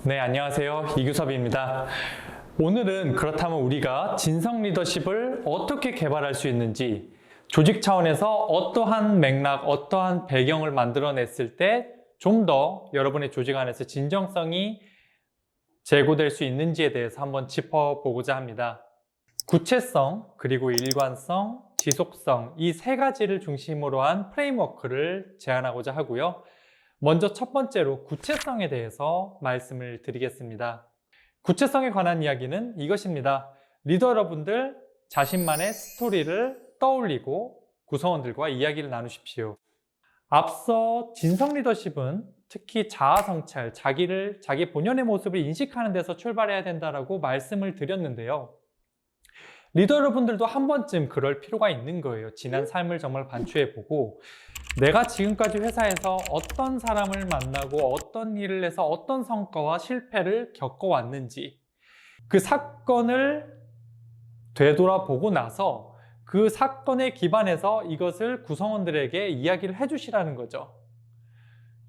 네, 안녕하세요. 이규섭입니다. 오늘은 그렇다면 우리가 진성 리더십을 어떻게 개발할 수 있는지, 조직 차원에서 어떠한 맥락, 어떠한 배경을 만들어냈을 때 좀 더 여러분의 조직 안에서 진정성이 제고될 수 있는지에 대해서 한번 짚어보고자 합니다. 구체성, 그리고 일관성, 지속성, 이 세 가지를 중심으로 한 프레임워크를 제안하고자 하고요. 먼저 첫 번째로 구체성에 대해서 말씀을 드리겠습니다. 구체성에 관한 이야기는 이것입니다. 리더 여러분들 자신만의 스토리를 떠올리고 구성원들과 이야기를 나누십시오. 앞서 진성 리더십은 특히 자아 성찰, 자기 본연의 모습을 인식하는 데서 출발해야 된다라고 말씀을 드렸는데요. 리더 여러분들도 한 번쯤 그럴 필요가 있는 거예요. 지난 삶을 정말 반추해보고 내가 지금까지 회사에서 어떤 사람을 만나고 어떤 일을 해서 어떤 성과와 실패를 겪어왔는지 그 사건을 되돌아보고 나서 그 사건에 기반해서 이것을 구성원들에게 이야기를 해주시라는 거죠.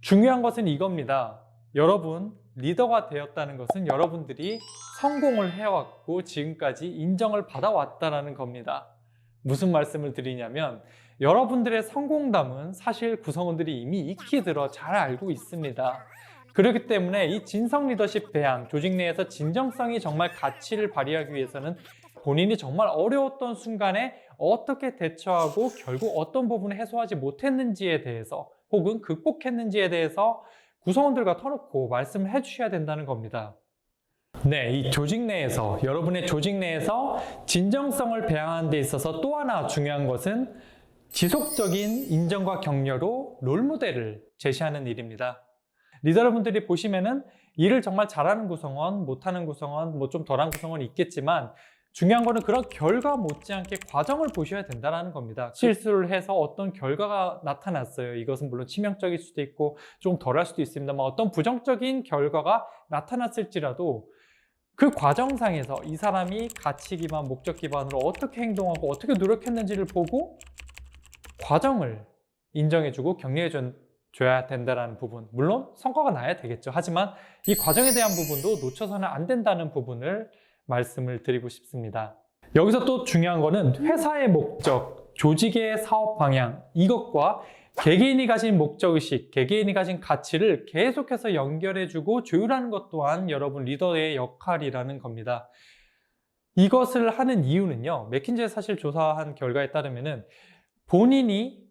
중요한 것은 이겁니다. 여러분, 리더가 되었다는 것은 여러분들이 성공을 해왔고 지금까지 인정을 받아왔다는 겁니다. 무슨 말씀을 드리냐면 여러분들의 성공담은 사실 구성원들이 이미 익히 들어 잘 알고 있습니다. 그렇기 때문에 이 진성 리더십 배양, 조직 내에서 진정성이 정말 가치를 발휘하기 위해서는 본인이 정말 어려웠던 순간에 어떻게 대처하고 결국 어떤 부분을 해소하지 못했는지에 대해서 혹은 극복했는지에 대해서 구성원들과 터놓고 말씀을 해주셔야 된다는 겁니다. 네, 이 조직 내에서, 여러분의 조직 내에서 진정성을 배양하는 데 있어서 또 하나 중요한 것은 지속적인 인정과 격려로 롤모델을 제시하는 일입니다. 리더 여러분들이 보시면은 일을 정말 잘하는 구성원, 못하는 구성원, 뭐 좀 덜한 구성원이 있겠지만 중요한 거는 그런 결과 못지않게 과정을 보셔야 된다는 겁니다. 실수를 해서 어떤 결과가 나타났어요. 이것은 물론 치명적일 수도 있고 좀 덜할 수도 있습니다만 어떤 부정적인 결과가 나타났을지라도 그 과정상에서 이 사람이 가치 기반, 목적 기반으로 어떻게 행동하고 어떻게 노력했는지를 보고 과정을 인정해주고 격려해줘야 된다는 부분. 물론 성과가 나야 되겠죠. 하지만 이 과정에 대한 부분도 놓쳐서는 안 된다는 부분을 말씀을 드리고 싶습니다. 여기서 또 중요한 거는 회사의 목적, 조직의 사업 방향, 이것과 개개인이 가진 목적의식, 개개인이 가진 가치를 계속해서 연결해주고 조율하는 것 또한 여러분 리더의 역할이라는 겁니다. 이것을 하는 이유는요, 맥킨지에 사실 조사한 결과에 따르면은 본인이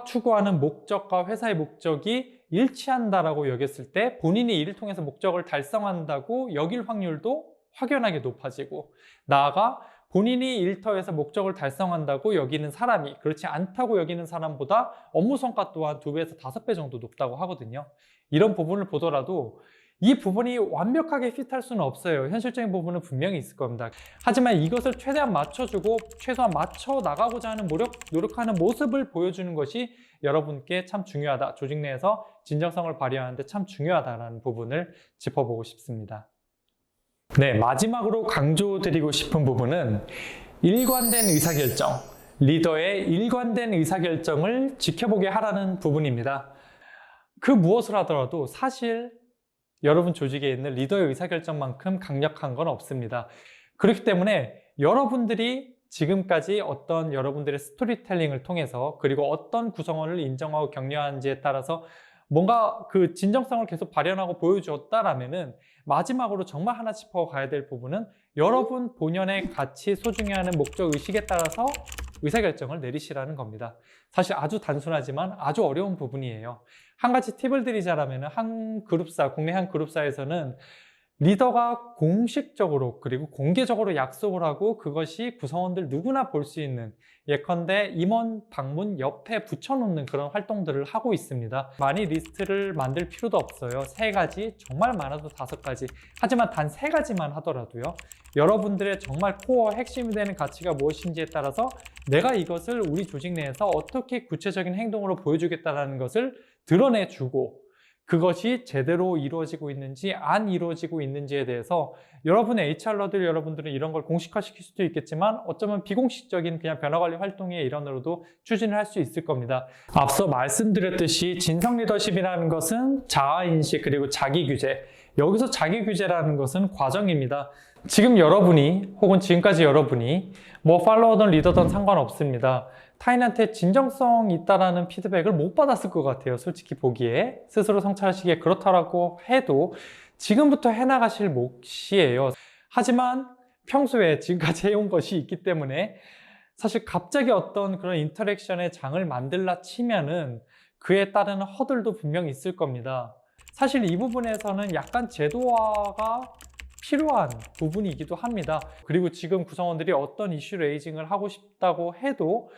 추구하는 목적과 회사의 목적이 일치한다라고 여겼을 때 본인이 이를 통해서 목적을 달성한다고 여길 확률도 확연하게 높아지고, 나아가 본인이 일터에서 목적을 달성한다고 여기는 사람이 그렇지 않다고 여기는 사람보다 업무 성과 또한 2배에서 5배 정도 높다고 하거든요. 이런 부분을 보더라도 이 부분이 완벽하게 핏할 수는 없어요. 현실적인 부분은 분명히 있을 겁니다. 하지만 이것을 최대한 맞춰주고 최소한 맞춰 나가고자 하는 노력하는 모습을 보여주는 것이 여러분께 참 중요하다. 조직 내에서 진정성을 발휘하는데 참 중요하다라는 부분을 짚어보고 싶습니다. 네, 마지막으로 강조드리고 싶은 부분은 일관된 의사결정, 리더의 일관된 의사결정을 지켜보게 하라는 부분입니다. 그 무엇을 하더라도 사실 여러분 조직에 있는 리더의 의사결정만큼 강력한 건 없습니다. 그렇기 때문에 여러분들이 지금까지 어떤 여러분들의 스토리텔링을 통해서 그리고 어떤 구성원을 인정하고 격려하는지에 따라서 뭔가 그 진정성을 계속 발현하고 보여주었다라면은 마지막으로 정말 하나 짚어가야 될 부분은 여러분 본연의 가치, 소중히 하는 목적 의식에 따라서 의사결정을 내리시라는 겁니다. 사실 아주 단순하지만 아주 어려운 부분이에요. 한 가지 팁을 드리자면 국내 한 그룹사에서는 리더가 공식적으로 그리고 공개적으로 약속을 하고 그것이 구성원들 누구나 볼 수 있는, 예컨대 임원 방문 옆에 붙여놓는 그런 활동들을 하고 있습니다. 많이 리스트를 만들 필요도 없어요. 3가지, 정말 많아도 5가지. 하지만 단 3가지만 하더라도요, 여러분들의 정말 코어 핵심이 되는 가치가 무엇인지에 따라서 내가 이것을 우리 조직 내에서 어떻게 구체적인 행동으로 보여주겠다는 것을 드러내주고 그것이 제대로 이루어지고 있는지 안 이루어지고 있는지에 대해서 여러분의 HR러들 여러분들은 이런 걸 공식화시킬 수도 있겠지만 어쩌면 비공식적인 그냥 변화관리 활동의 일환으로도 추진을 할 수 있을 겁니다. 앞서 말씀드렸듯이 진성 리더십이라는 것은 자아인식 그리고 자기규제, 여기서 자기 규제라는 것은 과정입니다. 지금 여러분이 혹은 지금까지 여러분이 뭐 팔로워든 리더든 상관없습니다. 타인한테 진정성 있다라는 피드백을 못 받았을 것 같아요. 솔직히 보기에 스스로 성찰하시기에 그렇다라고 해도 지금부터 해나가실 몫이에요. 하지만 평소에 지금까지 해온 것이 있기 때문에 사실 갑자기 어떤 그런 인터랙션의 장을 만들라 치면은 그에 따르는 허들도 분명히 있을 겁니다. 사실 이 부분에서는 약간 제도화가 필요한 부분이기도 합니다. 그리고 지금 구성원들이 어떤 이슈 레이징을 하고 싶다고 해도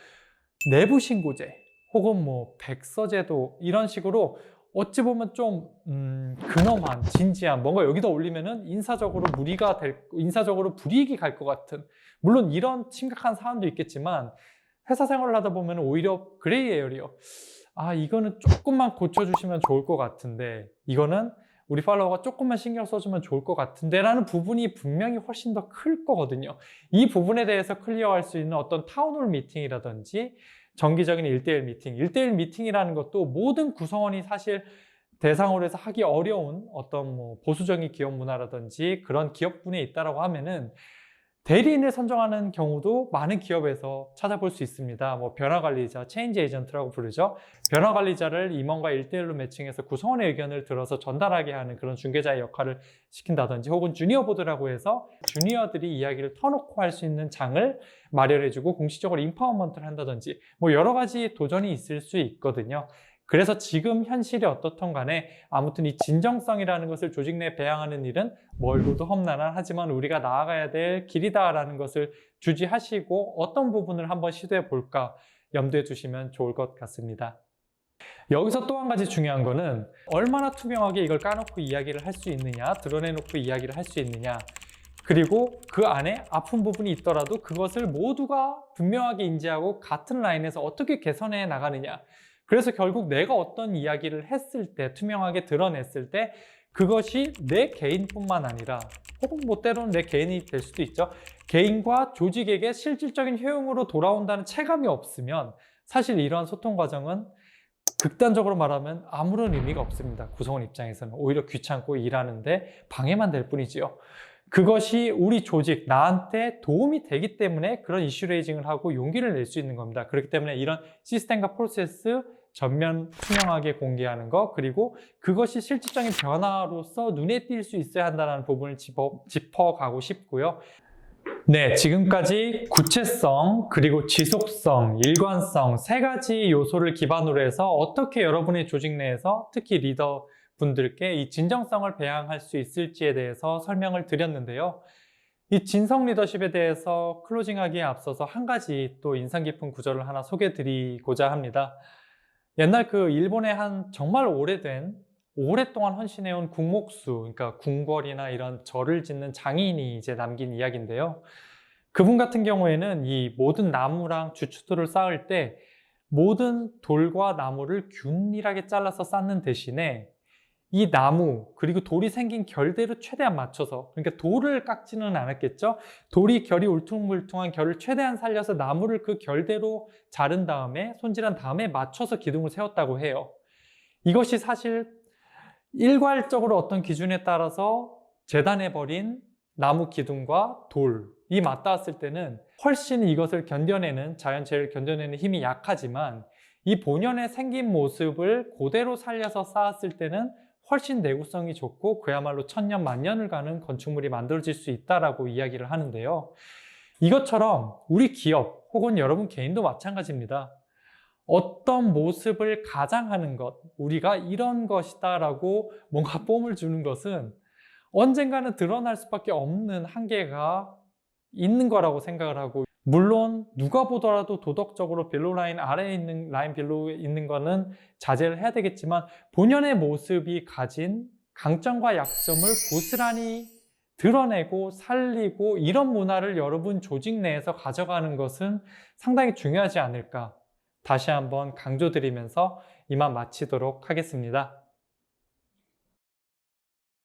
내부 신고제 혹은 뭐 백서제도 이런 식으로 어찌 보면 좀 근엄한 진지한 뭔가 여기다 올리면은 인사적으로 인사적으로 불이익이 갈 것 같은, 물론 이런 심각한 사안도 있겠지만 회사 생활을 하다 보면 오히려 그레이 에어리요. 이거는 조금만 고쳐주시면 좋을 것 같은데, 이거는 우리 팔로워가 조금만 신경 써주면 좋을 것 같은데 라는 부분이 분명히 훨씬 더 클 거거든요. 이 부분에 대해서 클리어할 수 있는 어떤 타운홀 미팅이라든지 정기적인 1대1 미팅, 1대1 미팅이라는 것도 모든 구성원이 사실 대상으로 해서 하기 어려운 어떤 뭐 보수적인 기업 문화라든지 그런 기업군에 있다라고 하면은 대리인을 선정하는 경우도 많은 기업에서 찾아볼 수 있습니다. 뭐 변화관리자, 체인지 에이전트라고 부르죠. 변화관리자를 임원과 1대1로 매칭해서 구성원의 의견을 들어서 전달하게 하는 그런 중개자의 역할을 시킨다든지, 혹은 주니어 보드라고 해서 주니어들이 이야기를 터놓고 할 수 있는 장을 마련해주고 공식적으로 인파워먼트를 한다든지, 뭐 여러 가지 도전이 있을 수 있거든요. 그래서 지금 현실이 어떻든 간에 아무튼 이 진정성이라는 것을 조직 내에 배양하는 일은 멀고도 험난한, 하지만 우리가 나아가야 될 길이다라는 것을 주지하시고 어떤 부분을 한번 시도해 볼까 염두에 두시면 좋을 것 같습니다. 여기서 또 한 가지 중요한 거는 얼마나 투명하게 이걸 까놓고 이야기를 할 수 있느냐, 드러내놓고 이야기를 할 수 있느냐, 그리고 그 안에 아픈 부분이 있더라도 그것을 모두가 분명하게 인지하고 같은 라인에서 어떻게 개선해 나가느냐. 그래서 결국 내가 어떤 이야기를 했을 때, 투명하게 드러냈을 때 그것이 내 개인뿐만 아니라, 혹은 뭐 때로는 내 개인이 될 수도 있죠. 개인과 조직에게 실질적인 효용으로 돌아온다는 체감이 없으면 사실 이러한 소통 과정은 극단적으로 말하면 아무런 의미가 없습니다. 구성원 입장에서는 오히려 귀찮고 일하는데 방해만 될 뿐이지요. 그것이 우리 조직, 나한테 도움이 되기 때문에 그런 이슈 레이징을 하고 용기를 낼 수 있는 겁니다. 그렇기 때문에 이런 시스템과 프로세스 전면 투명하게 공개하는 것, 그리고 그것이 실질적인 변화로서 눈에 띌 수 있어야 한다는 부분을 짚어가고 싶고요. 네, 지금까지 구체성, 그리고 지속성, 일관성 세 가지 요소를 기반으로 해서 어떻게 여러분의 조직 내에서 특히 리더분들께 이 진정성을 배양할 수 있을지에 대해서 설명을 드렸는데요. 이 진성 리더십에 대해서 클로징하기에 앞서서 한 가지 또 인상 깊은 구절을 하나 소개해 드리고자 합니다. 옛날 그 일본의 한 정말 오랫동안 헌신해온 궁목수, 그러니까 궁궐이나 이런 절을 짓는 장인이 이제 남긴 이야기인데요. 그분 같은 경우에는 이 모든 나무랑 주춧돌을 쌓을 때 모든 돌과 나무를 균일하게 잘라서 쌓는 대신에 이 나무 그리고 돌이 생긴 결대로 최대한 맞춰서, 그러니까 돌을 깎지는 않았겠죠. 돌이 결이 울퉁불퉁한 결을 최대한 살려서 나무를 그 결대로 자른 다음에, 손질한 다음에 맞춰서 기둥을 세웠다고 해요. 이것이 사실 일괄적으로 어떤 기준에 따라서 재단해버린 나무 기둥과 돌이 맞닿았을 때는 훨씬 이것을 견뎌내는, 자연재해를 견뎌내는 힘이 약하지만 이 본연의 생긴 모습을 그대로 살려서 쌓았을 때는 훨씬 내구성이 좋고 그야말로 천년 만년을 가는 건축물이 만들어질 수 있다라고 이야기를 하는데요. 이것처럼 우리 기업 혹은 여러분 개인도 마찬가지입니다. 어떤 모습을 가장하는 것, 우리가 이런 것이다 라고 뭔가 뽐을 주는 것은 언젠가는 드러날 수밖에 없는 한계가 있는 거라고 생각을 하고, 물론 누가 보더라도 도덕적으로 빌로우 라인 아래에 있는, 라인 빌로우에 있는 거는 자제를 해야 되겠지만 본연의 모습이 가진 강점과 약점을 고스란히 드러내고 살리고 이런 문화를 여러분 조직 내에서 가져가는 것은 상당히 중요하지 않을까, 다시 한번 강조드리면서 이만 마치도록 하겠습니다.